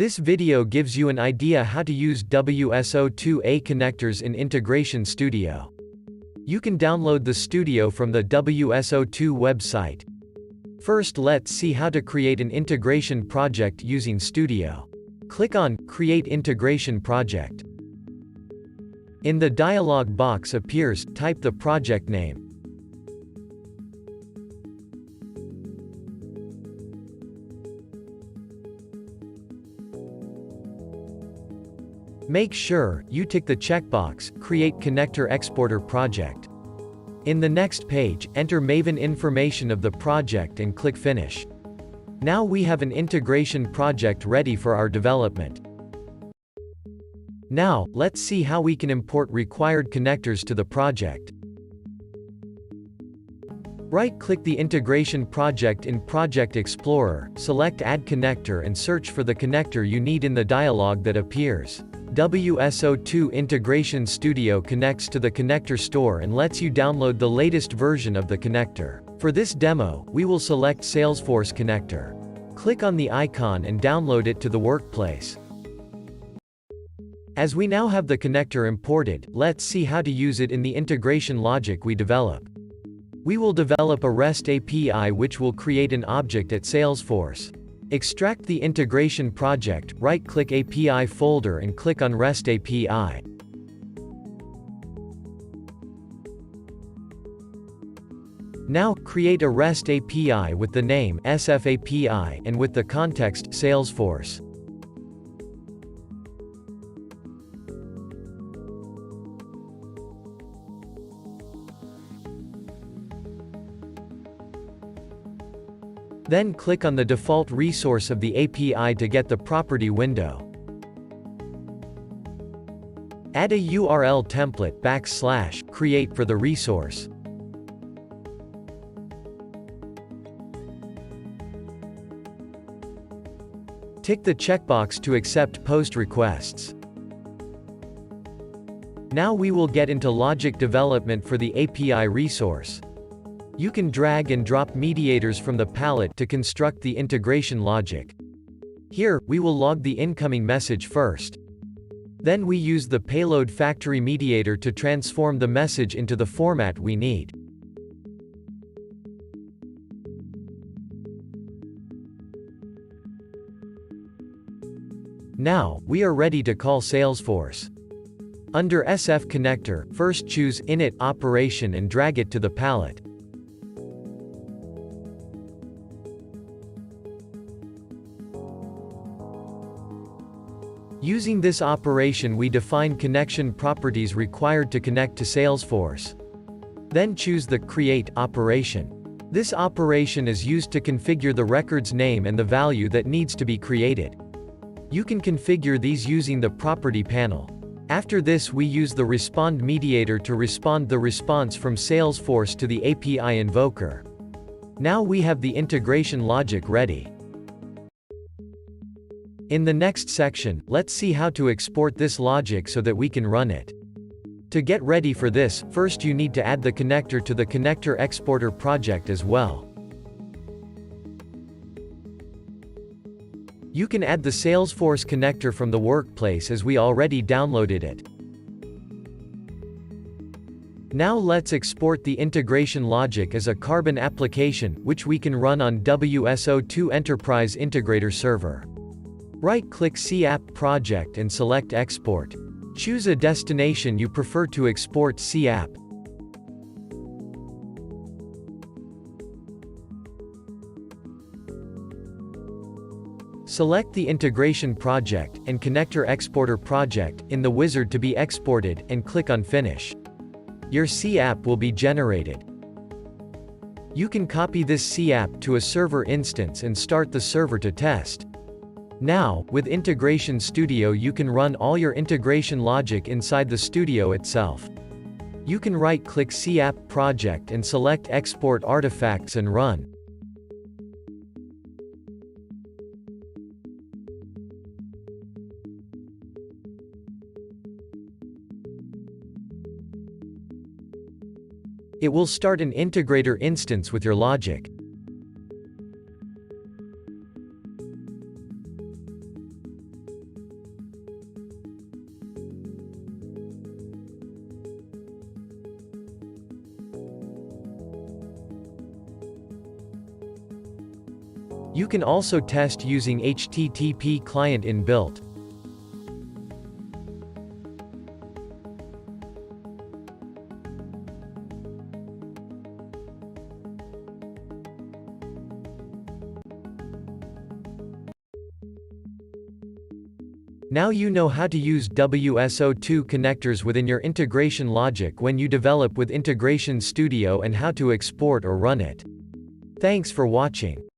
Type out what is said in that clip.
This video gives you an idea how to use WSO2 connectors in Integration Studio. You can download the Studio from the WSO2 website. First, let's see how to create an integration project using Studio. Click on Create Integration Project. In the dialog box appears, type the project name. Make sure you tick the checkbox, Create Connector Exporter Project. In the next page, enter Maven information of the project and click Finish. Now we have an integration project ready for our development. Now, let's see how we can import required connectors to the project. Right-click the integration project in Project Explorer, select Add Connector and search for the connector you need in the dialog that appears. WSO2 Integration Studio connects to the connector store and lets you download the latest version of the connector. For this demo, we will select Salesforce Connector. Click on the icon and download it to the workplace. As we now have the connector imported, let's see how to use it in the integration logic we develop. We will develop a REST API which will create an object at Salesforce. Extract the integration project, right-click API folder and click on REST API. Now, create a REST API with the name SFAPI and with the context Salesforce. Then click on the default resource of the API to get the property window. Add a URL template \create for the resource. Tick the checkbox to accept post requests. Now we will get into logic development for the API resource. You can drag and drop mediators from the palette to construct the integration logic. Here, we will log the incoming message first. Then we use the payload factory mediator to transform the message into the format we need. Now, we are ready to call Salesforce. Under SF Connector, first choose Init operation and drag it to the palette. Using this operation we define connection properties required to connect to Salesforce. Then choose the Create operation. This operation is used to configure the record's name and the value that needs to be created. You can configure these using the Property panel. After this we use the Respond mediator to respond the response from Salesforce to the API invoker. Now we have the integration logic ready. In the next section, let's see how to export this logic so that we can run it. To get ready for this, first you need to add the connector to the Connector Exporter project as well. You can add the Salesforce connector from the workplace as we already downloaded it. Now let's export the integration logic as a Carbon application, which we can run on WSO2 Enterprise Integrator Server. Right-click CApp project and select Export. Choose a destination you prefer to export CApp. Select the integration project and connector exporter project in the wizard to be exported and click on Finish. Your CApp will be generated. You can copy this CApp to a server instance and start the server to test. Now, with Integration Studio you can run all your integration logic inside the Studio itself. You can right-click CApp project and select Export Artifacts and run. It will start an integrator instance with your logic. You can also test using HTTP client inbuilt. Now you know how to use WSO2 connectors within your integration logic when you develop with Integration Studio and how to export or run it. Thanks for watching.